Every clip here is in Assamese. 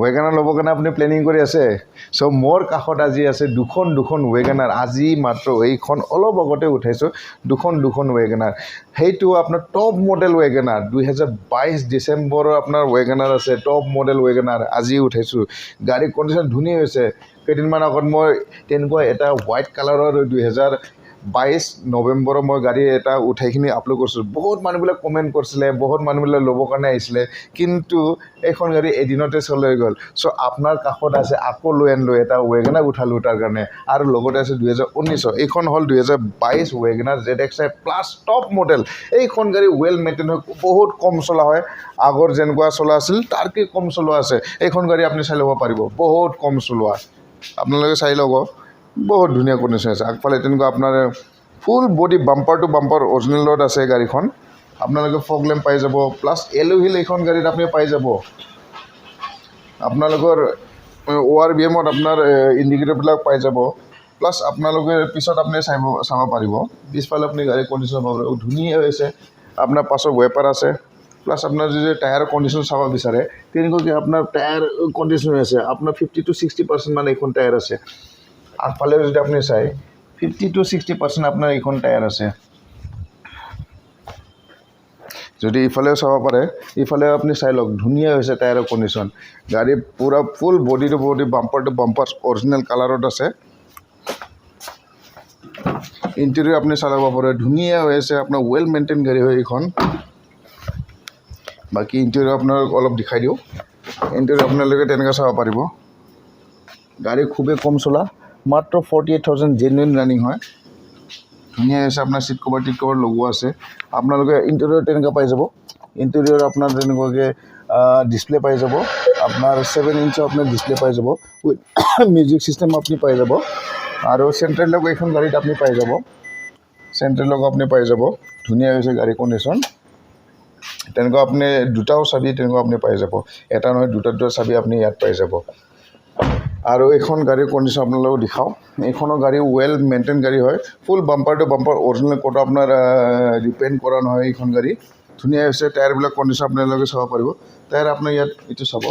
ৱেগনাৰ ল'বৰ কাৰণে আপুনি প্লেনিং কৰি আছে চ' মোৰ কাষত আজি আছে দুখন ৱেগনাৰ আজি মাত্ৰ এইখন অলপ আগতে উঠাইছোঁ দুখন ৱেগনাৰ সেইটো আপোনাৰ টপ মডেল ৱেগনাৰ 2022 ডিচেম্বৰৰ আপোনাৰ ৱেগনাৰ আছে টপ মডেল ৱেগনাৰ আজি উঠাইছোঁ গাড়ী কণ্ডিশ্যন ধুনীয়া হৈছে কেইদিনমান আগত মই তেনেকুৱা এটা হোৱাইট কালাৰৰ 2022 নৱেম্বৰৰ মই গাড়ী এটা উঠাইখিনি আপলোড কৰিছোঁ বহুত মানুহবিলাক কমেণ্ট কৰিছিলে বহুত মানুহবিলাক ল'বৰ কাৰণে আহিছিলে কিন্তু এইখন গাড়ী এদিনতে চলাই গ'ল চ' আপোনাৰ কাষত আছে আকৌ লৈ আনিলোঁ এটা ৱেগনাৰ উঠালোঁ তাৰ কাৰণে আৰু লগতে আছে 2019 এইখন হ'ল 2022 WagonR ZXi plus top model এইখন গাড়ী ৱেল মেইনটেইন হয় বহুত কম চলা হয় আগৰ যেনেকুৱা চলা আছিল তাৰকে কম চলোৱা আছে এইখন গাড়ী আপুনি চাই ল'ব পাৰিব বহুত কম চলোৱা আপোনালোকে চাই ল'ব বহুত ধুনীয়া কণ্ডিশ্যন আছে আগফালে তেনেকুৱা আপোনাৰ full body bumper to bumper অৰিজিনেলত আছে গাড়ীখন আপোনালোকে ফগ লেম্প পাই যাব প্লাছ এলো হুইল এইখন গাড়ীত আপুনি পাই যাব আপোনালোকৰ ORVMত আপোনাৰ ইণ্ডিকেটৰবিলাক পাই যাব প্লাছ আপোনালোকে পিছত আপুনি চাব পাৰিব পিছফালে আপুনি গাড়ী কণ্ডিশ্যন পাব ধুনীয়া হৈছে আপোনাৰ পাছৰ ৱেপাৰ আছে প্লাছ আপোনাৰ যদি টায়াৰ কণ্ডিশ্যন চাব বিচাৰে তেনেকুৱাকৈ আপোনাৰ টায়াৰ কণ্ডিশ্যন আছে আপোনাৰ 50 to 60% মানে এইখন টায়াৰ আছে আগফালে যদি আপুনি চাই 50 to 60% আপোনাৰ এইখন টায়াৰ আছে যদি ইফালেও চাব পাৰে ইফালে আপুনি চাই লওক ধুনীয়া হৈছে টায়াৰৰ কণ্ডিশ্যন গাড়ী পুৰা full body to body bumper to bumper original কালাৰত আছে ইণ্টেৰিয়ৰ আপুনি চাই ল'ব পাৰে ধুনীয়া হৈ আছে আপোনাৰ ৱেল মেইনটেইন গাড়ী হয় এইখন বাকী ইণ্টেৰিয়ৰ আপোনাক অলপ দেখাই দিওঁ ইণ্টেৰিয়ৰ আপোনালোকে তেনেকৈ চাব পাৰিব গাড়ী খুবেই কম চলা মাত্ৰ 48,000 জেনুইন ৰানিং হয় ধুনীয়া হৈছে আপোনাৰ ছিট কভাৰ টিট কভাৰ লগোৱা আছে আপোনালোকে ইণ্টেৰিয়ৰ তেনেকৈ পাই যাব ইণ্টেৰিয়ৰ আপোনাৰ তেনেকুৱাকৈ ডিছপ্লে পাই যাব আপোনাৰ 7 ইঞ্চৰ আপোনাৰ ডিছপ্লে পাই যাব উইথ মিউজিক ছিষ্টেম আপুনি পাই যাব আৰু চেণ্ট্ৰেল লক এইখন গাড়ীত আপুনি পাই যাব চেণ্ট্ৰেল লক আপুনি পাই যাব ধুনীয়া হৈছে গাড়ী কণ্ডিশ্যন তেনেকুৱা আপুনি দুটাও চাবি তেনেকুৱা আপুনি পাই যাব এটা নহয় দুটা চাবি আপুনি ইয়াত পাই যাব আৰু এইখন গাড়ীৰ কণ্ডিশ্যন আপোনালোকক দেখাওঁ এইখনৰ গাড়ী ৱেল মেইনটেইন গাড়ী হয় ফুল বাম্পাৰ টু বাম্পাৰ অৰিজিনেল ক'তো আপোনাৰ ৰিপেইণ্ট কৰা নহয় এইখন গাড়ী ধুনীয়া হৈছে টায়াৰবিলাক কণ্ডিশ্যন আপোনালোকে চাব পাৰিব টায়াৰ আপোনাৰ ইয়াত এইটো চাব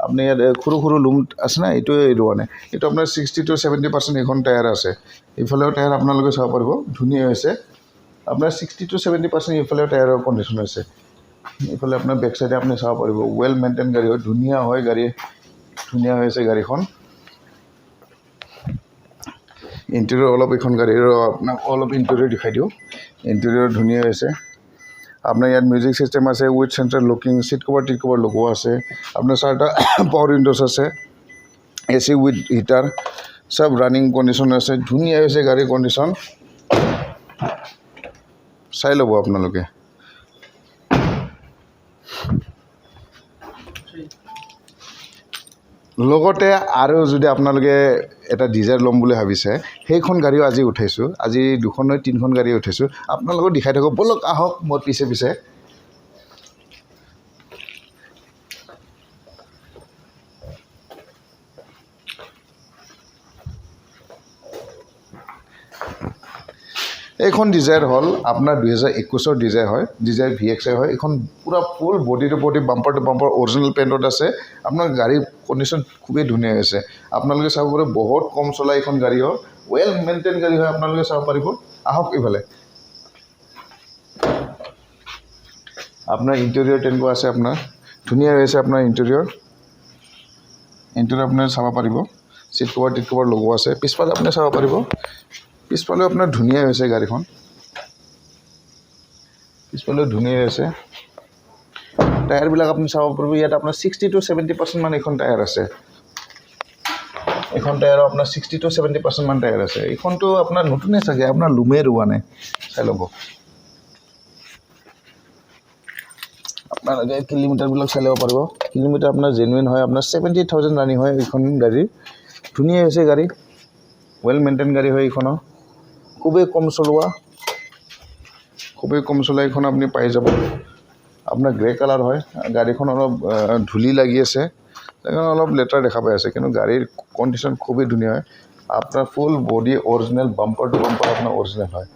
আপুনি ইয়াত সৰু লুম আছে না এইটোৱে এৰোৱা নাই এইটো আপোনাৰ 60 to 70% এইখন টায়াৰ আছে ইফালেও টায়াৰ আপোনালোকে চাব পাৰিব ধুনীয়া হৈছে আপোনাৰ 60 to 70% ইফালেও টায়াৰৰ কণ্ডিশ্যন হৈছে ইফালে আপোনাৰ বেক চাইডে আপুনি চাব পাৰিব ৱেল মেইনটেইন গাড়ী হয় ধুনীয়া হয় গাড়ী ধুনীয়া হৈছে গাড়ীখন ইণ্টেৰিয়ৰ অলপ এইখন গাড়ীৰ আপোনাক অলপ ইণ্টেৰিয়ৰ দেখাই দিওঁ ইণ্টেৰিয়ৰ ধুনীয়া হৈছে আপোনাৰ ইয়াত মিউজিক ছিষ্টেম আছে with central locking seat cover seat cover লগোৱা আছে আপোনাৰ 4টা পাৱাৰ উইণ্ডোজ আছে AC উইথ হিটাৰ চব ৰানিং কণ্ডিশ্যন আছে ধুনীয়া হৈছে গাড়ীৰ কণ্ডিশ্যন চাই ল'ব আপোনালোকে লগতে আৰু যদি আপোনালোকে এটা ডিজায়াৰ ল'ম বুলি ভাবিছে সেইখন গাড়ীও আজি উঠাইছোঁ আজি 2খন নহয় 3খন গাড়ী উঠাইছোঁ আপোনালোকক দেখাই থাকোঁ ব'লক আহক মোৰ পিছে পিছে এইখন ডিজায়াৰ হ'ল আপোনাৰ 2021ৰ ডিজায়াৰ হয় ডিজায়াৰ VXi হয় এইখন পুৰা full body to body bumper to bumper original পেইণ্টত আছে আপোনাৰ গাড়ীৰ কণ্ডিশ্যন খুবেই ধুনীয়া হৈছে আপোনালোকে চাব পাৰে বহুত কম চলা এইখন গাড়ী হয় ৱেল মেইনটেইন গাড়ী হয় আপোনালোকে চাব পাৰিব আহক এইফালে আপোনাৰ ইণ্টেৰিয়ৰ তেনেকুৱা আছে আপোনাৰ ধুনীয়া হৈছে আপোনাৰ ইণ্টেৰিয়ৰ আপোনাৰ চাব পাৰিব ছিট কভাৰ টিট কভাৰ লগোৱা আছে পিছফালে আপুনি চাব পাৰিব পিছফালে আপোনাৰ ধুনীয়া হৈছে গাড়ীখন পিছফালে ধুনীয়া হৈছে টায়াৰবিলাক আপুনি চাব পাৰিব ইয়াত আপোনাৰ 60 to 70% মান এইখন টায়াৰ আছে এইখন টায়াৰৰ আপোনাৰ 60 to 70% মান টায়াৰ আছে এইখনটো আপোনাৰ নতুনে চাগে আপোনাৰ লুমে ৰোৱা নাই চাই ল'ব আপোনালোকে কিলোমিটাৰবিলাক চাই ল'ব পাৰিব কিলোমিটাৰ আপোনাৰ জেনুইন হয় আপোনাৰ 70,000 ৰানিং হয় এইখন গাড়ী ধুনীয়া হৈছে গাড়ী ৱেল মেইনটেইন গাড়ী হয় এইখনৰ খুবেই কম চলোৱা এইখন আপুনি পাই যাব আপোনাৰ গ্ৰে কালাৰ হয় গাড়ীখন অলপ ধূলি লাগি আছে সেইকাৰণে অলপ লেটাৰ দেখা পাই আছে কিন্তু গাড়ীৰ কণ্ডিশ্যন খুবেই ধুনীয়া হয় আপোনাৰ full body original bumper to bumper আপোনাৰ অৰিজিনেল হয়